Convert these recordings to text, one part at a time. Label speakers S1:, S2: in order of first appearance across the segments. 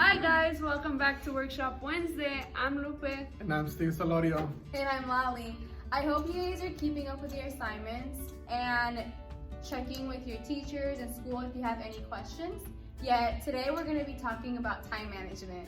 S1: Hi guys, welcome back to Workshop Wednesday. I'm Lupe.
S2: And I'm Steve Solorio.
S3: And I'm Lali. I hope you guys are keeping up with your assignments and checking with your teachers and school if you have any questions. Yet today we're going to be talking about time management.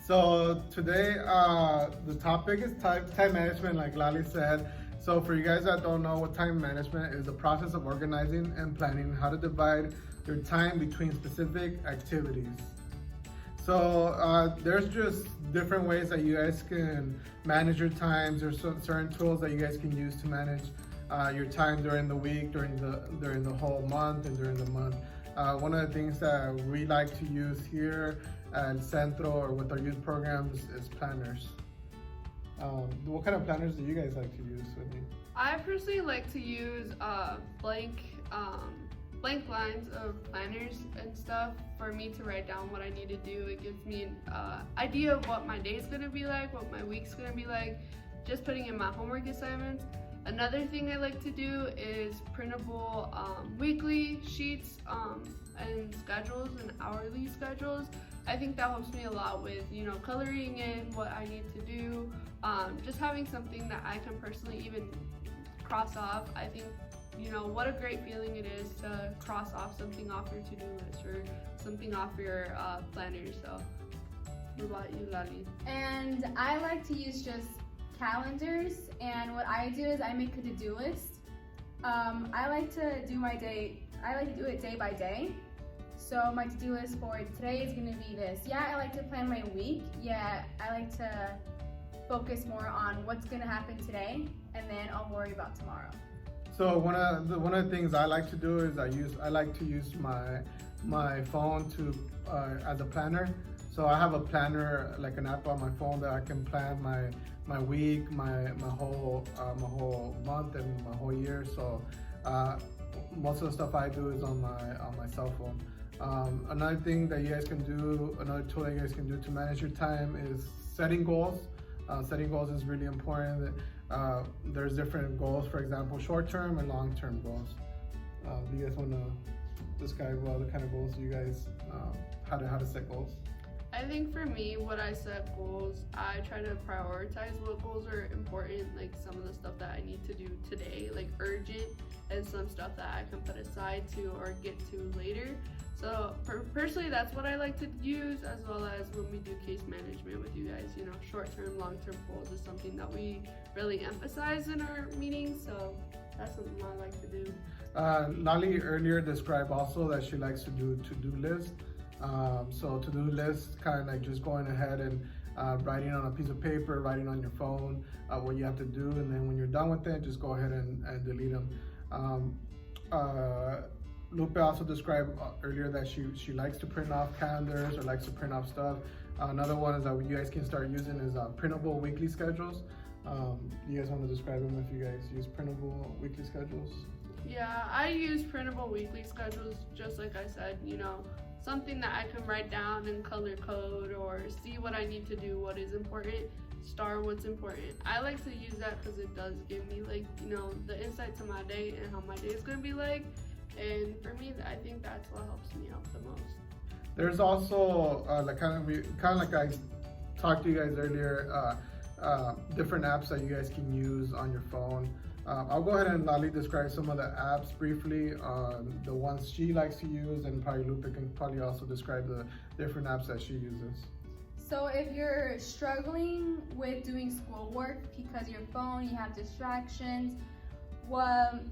S2: So today the topic is time management, like Lali said. So for you guys that don't know what time management is, the process of organizing and planning how to divide your time between specific activities. So there's just different ways that you guys can manage your times. There's certain tools that you guys can use to manage your time during the week, during the whole month, and during the month. One of the things that we like to use here at Centro or with our youth programs is planners. What kind of planners do you guys like to use, Whitney?
S1: I personally like to use blank lines of planners and stuff for me to write down what I need to do. It gives me an idea of what my day's gonna be like, what my week's gonna be like, just putting in my homework assignments. Another thing I like to do is printable weekly sheets and schedules and hourly schedules. I think that helps me a lot with, coloring in what I need to do. Just having something that I can personally even cross off. I think, what a great feeling it is to cross off something off your to-do list or something off your planner. So, what about you, Lali?
S3: And I like to use just calendars, and what I do is I make a to-do list. I like to do it day by day. So my to-do list for today is gonna be this. Yeah, I like to plan my week. Yeah, I like to focus more on what's gonna happen today, and then I'll worry about tomorrow.
S2: So one of the things I like to do is I like to use my phone to as a planner. So I have a planner, like an app on my phone that I can plan my week, my whole month, and my whole year. So most of the stuff I do is on my cell phone. Another thing that you guys can do, another tool that you guys can do to manage your time is setting goals. Setting goals is really important. There's different goals, for example, short-term and long-term goals. Do you guys want to describe the kind of goals you guys, how to set goals?
S1: I think for me, when I set goals, I try to prioritize what goals are important, like some of the stuff that I need to do today, like urgent, and some stuff that I can put aside to or get to later. So personally, that's what I like to use, as well as when we do case management with you guys. Short-term, long-term goals is something that we really emphasize in our meetings, so that's something I like to do.
S2: Lali earlier described also that she likes to do to-do lists. So to-do lists, kind of like just going ahead and writing on a piece of paper, writing on your phone what you have to do, and then when you're done with it, just go ahead and delete them. Lupe also described earlier that she likes to print off calendars or likes to print off stuff. Another one is that you guys can start using is printable weekly schedules. You guys want to describe them if you guys use printable weekly schedules?
S1: Yeah, I use printable weekly schedules, just like I said, something that I can write down and color code or see what I need to do, what is important, star what's important. I like to use that because it does give me the insight to my day and how my day is going to be like. And for me, I think that's what helps me out the most.
S2: There's also kind of like I talked to you guys earlier, different apps that you guys can use on your phone. I'll go ahead and Lali describe some of the apps briefly, the ones she likes to use, and probably Lupe can probably also describe the different apps that she uses.
S3: So if you're struggling with doing schoolwork because your phone, you have distractions, what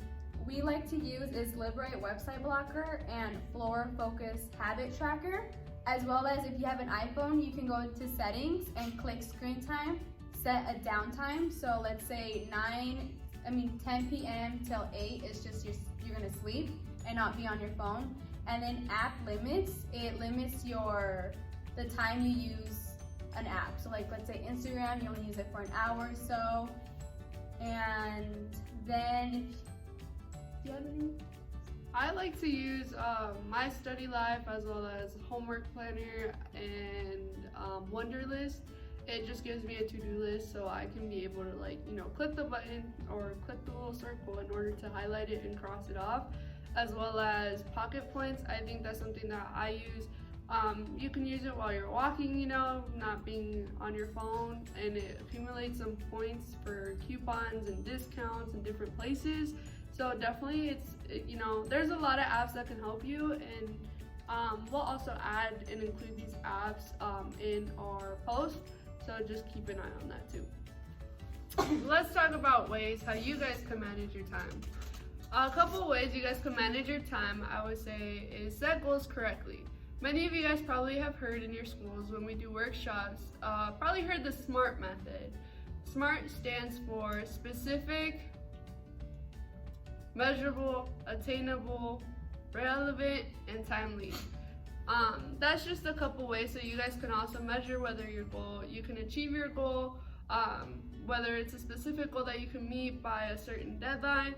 S3: we like to use is Liberate Website Blocker and Floor Focus Habit Tracker, as well as if you have an iPhone, you can go to settings and click screen time, set a downtime. So let's say 10 p.m. till 8 is just you're gonna sleep and not be on your phone. And then app limits, it limits the time you use an app. So like let's say Instagram, you only use it for an hour or so. And then do you have any?
S1: I like to use My Study Life as well as Homework Planner and Wonderlist. It just gives me a to-do list so I can be able to click the button or click the little circle in order to highlight it and cross it off, as well as pocket points. I think that's something that I use You can use it while you're walking, you know, not being on your phone, and it accumulates some points for coupons and discounts in different places. So definitely you know, there's a lot of apps that can help you, and we'll also add and include these apps in our post, so just keep an eye on that too. Let's talk about ways how you guys can manage your time. A couple ways you guys can manage your time, I would say, is set goals correctly. Many of you guys probably have heard in your schools when we do workshops, probably heard the SMART method. SMART stands for specific, measurable, attainable, relevant, and timely. That's just a couple ways so you guys can also measure whether you can achieve your goal, whether it's a specific goal that you can meet by a certain deadline.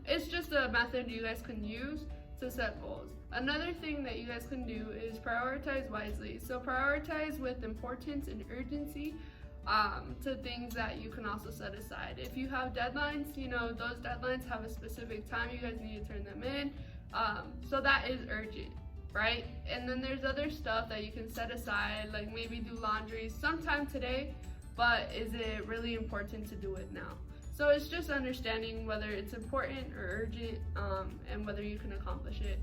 S1: It's just a method you guys can use to set goals. Another thing that you guys can do is prioritize wisely. So prioritize with importance and urgency to things that you can also set aside. If you have deadlines, you know, those deadlines have a specific time you guys need to turn them in. So that is urgent, right? And then there's other stuff that you can set aside, like maybe do laundry sometime today, but is it really important to do it now? So it's just understanding whether it's important or urgent, and whether you can accomplish it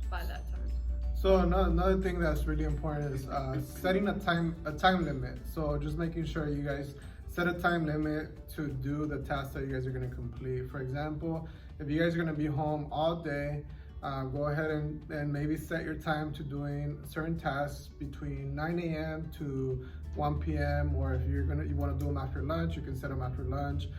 S1: by that time.
S2: So another thing that's really important is setting a time limit. So just making sure you guys set a time limit to do the tasks that you guys are going to complete. For example, if you guys are going to be home all day, go ahead and maybe set your time to doing certain tasks between 9 a.m. to 1 p.m. Or if you want to do them after lunch, you can set them after lunch.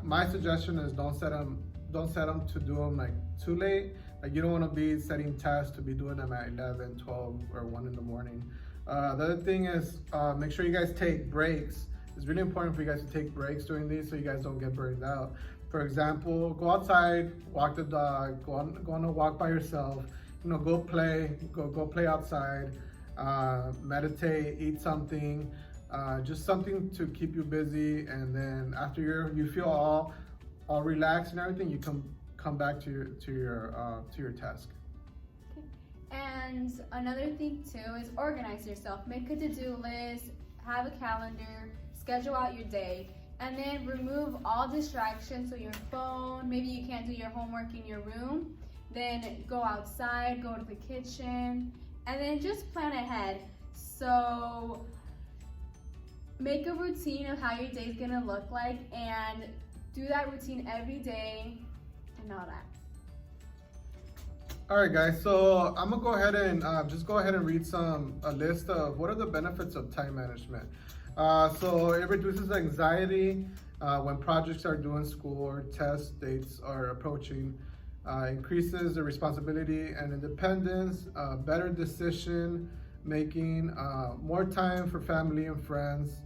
S2: My suggestion is don't set them to do them like too late. Like you don't want to be setting tasks to be doing them at 11, 12, or 1 in the morning. The other thing is make sure you guys take breaks. It's really important for you guys to take breaks during these so you guys don't get burned out. For example, go outside, walk the dog, go on a walk by yourself. You know, go play outside, meditate, eat something. Just something to keep you busy, and then after you feel all relaxed and everything, you come back to your task.
S3: Okay. And another thing too is organize yourself. Make a to-do list, have a calendar, schedule out your day, and then remove all distractions. So your phone, maybe you can't do your homework in your room. Then go outside, go to the kitchen, and then just plan ahead. So make a routine of how your day is gonna look like, and do that routine every day and all that.
S2: All right, guys. So I'm gonna go ahead and read a list of what are the benefits of time management. So it reduces anxiety when projects are due in school or test dates are approaching. Increases the responsibility and independence. Better decision making. More time for family and friends.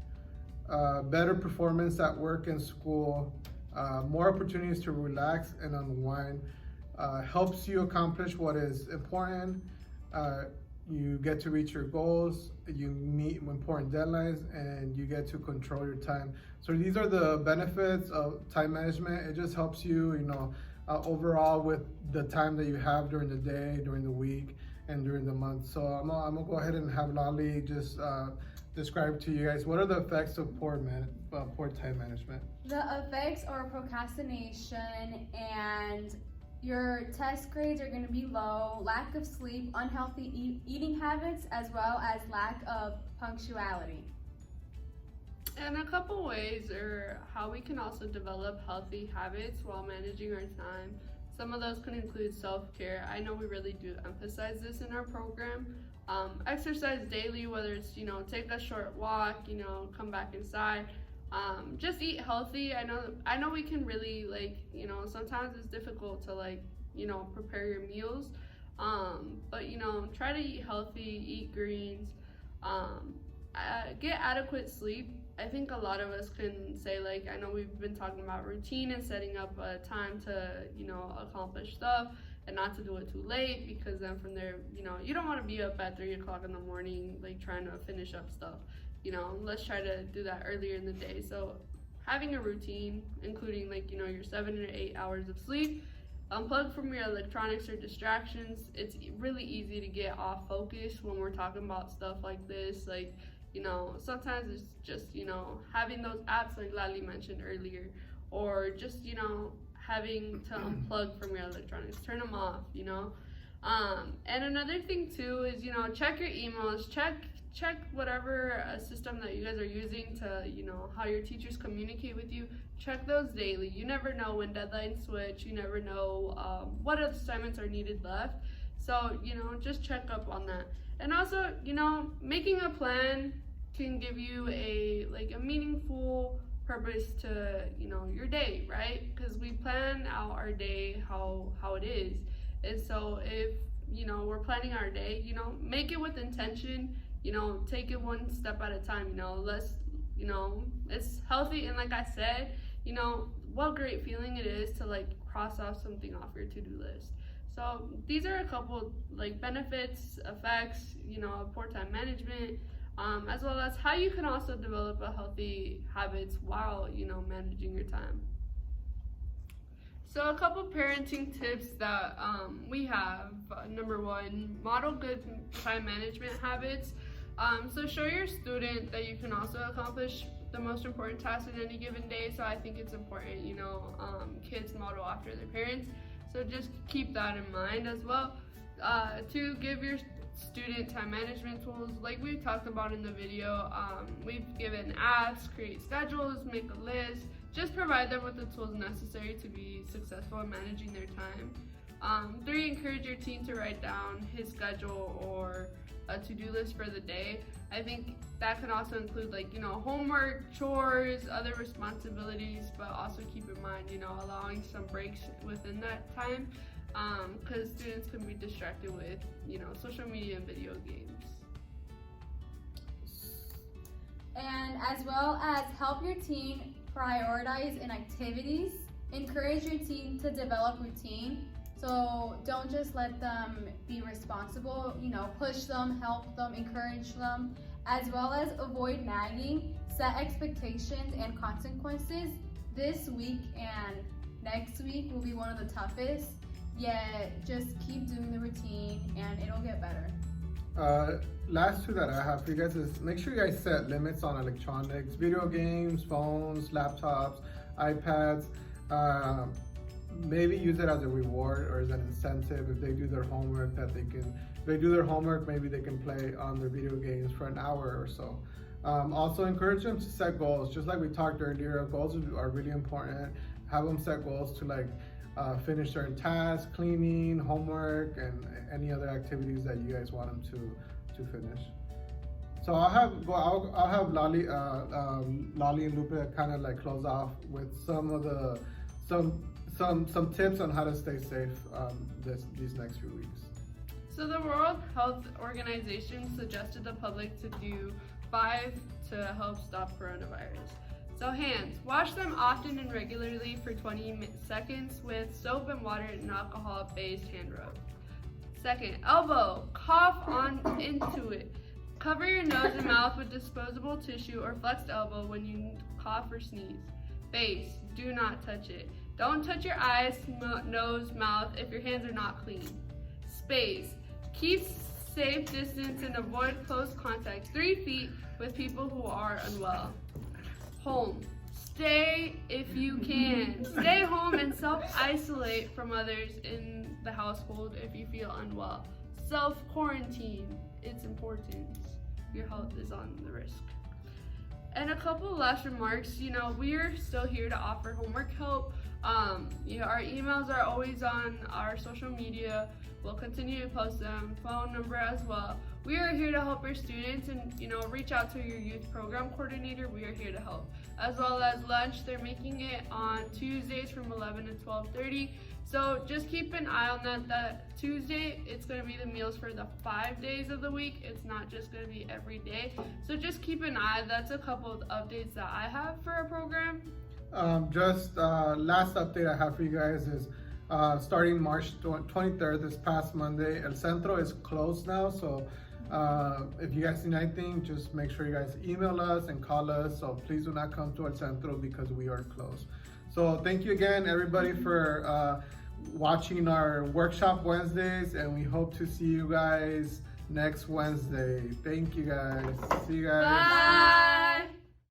S2: Better performance at work and school. More opportunities to relax and unwind. Helps you accomplish what is important. You get to reach your goals, you meet important deadlines, and you get to control your time. So these are the benefits of time management. It just helps you, overall with the time that you have during the day, during the week, and during the month. So I'm gonna go ahead and have Lolly just describe to you guys what are the effects of poor time management.
S3: The effects are procrastination, and your test grades are going to be low, lack of sleep, unhealthy eating habits, as well as lack of punctuality.
S1: And a couple ways are how we can also develop healthy habits while managing our time. Some of those can include self-care. I know we really do emphasize this in our program. Exercise daily, whether it's, take a short walk, come back inside. Just eat healthy. I know we can really sometimes it's difficult to prepare your meals. But try to eat healthy, eat greens, get adequate sleep. I think a lot of us can say, I know we've been talking about routine and setting up a time to, accomplish stuff and not to do it too late, because then from there, you don't want to be up at 3 o'clock in the morning, trying to finish up stuff. Let's try to do that earlier in the day. So having a routine, including your 7 or 8 hours of sleep, unplug from your electronics or distractions. It's really easy to get off focus when we're talking about stuff like this. Like, sometimes it's just, having those apps like Lali mentioned earlier, or just, having to unplug from your electronics, turn them off, And another thing too is, check your emails, check whatever system that you guys are using to, how your teachers communicate with you. Check those daily. You never know when deadlines switch. You never know what assignments are needed left. So, just check up on that. And also, making a plan can give you a meaningful purpose to, your day, right? Because we plan out our day how it is. And so if, we're planning our day, make it with intention, take it one step at a time, it's healthy. And like I said, what great feeling it is to cross off something off your to-do list. So these are a couple benefits, effects, poor time management, as well as how you can also develop a healthy habits while, managing your time. So a couple parenting tips that we have. Number one, model good time management habits. So show your student that you can also accomplish the most important tasks in any given day. So I think it's important, kids model after their parents. So just keep that in mind as well. To give your student time management tools, like we talked about in the video, we've given apps, create schedules, make a list. Just provide them with the tools necessary to be successful in managing their time. 3, encourage your teen to write down his schedule or a to-do list for the day. I think that can also include homework, chores, other responsibilities, but also keep in mind, allowing some breaks within that time, because students can be distracted with, social media and video games.
S3: And as well as help your teen prioritize in activities. Encourage your teen to develop routine. So don't just let them be responsible, push them, help them, encourage them, as well as avoid nagging, set expectations and consequences. This week and next week will be one of the toughest, yet just keep doing the routine and it'll get better.
S2: Last two that I have for you guys is make sure you guys set limits on electronics, video games, phones, laptops, iPads. Maybe use it as a reward or as an incentive if they do their homework, maybe they can play on their video games for an hour or so. Also encourage them to set goals. Just like we talked earlier, goals are really important. Have them set goals to finish certain tasks, cleaning, homework, and any other activities that you guys want them to finish. So I'll have Lali and Lupe kind of close off with some tips on how to stay safe these next few weeks.
S1: So the World Health Organization suggested the public to do 5 to help stop coronavirus. So hands, wash them often and regularly for 20 seconds with soap and water and alcohol-based hand rub. Second, elbow, cough on into it. Cover your nose and mouth with disposable tissue or flexed elbow when you cough or sneeze. Face, do not touch it. Don't touch your eyes, nose, mouth if your hands are not clean. Space, keep safe distance and avoid close contact 3 feet with people who are unwell. Home, stay if you can. Stay home and self-isolate from others in the household if you feel unwell. Self-quarantine, it's important. Your health is on the risk. And a couple last remarks, we're still here to offer homework help. Our emails are always on our social media. We'll continue to post them, phone number as well. We are here to help our students and, reach out to your youth program coordinator. We are here to help. As well as lunch, they're making it on Tuesdays from 11 to 12:30. So just keep an eye on that Tuesday, it's going to be the meals for the 5 days of the week. It's not just going to be every day. So just keep an eye. That's a couple of updates that I have for our program.
S2: Last update I have for you guys is starting March 23rd, this past Monday, El Centro is closed now. So if you guys need anything, just make sure you guys email us and call us. So please do not come to El Centro because we are closed. So thank you again, everybody, for watching our workshop Wednesdays, and we hope to see you guys next Wednesday. Thank you guys. See you guys.
S1: Bye.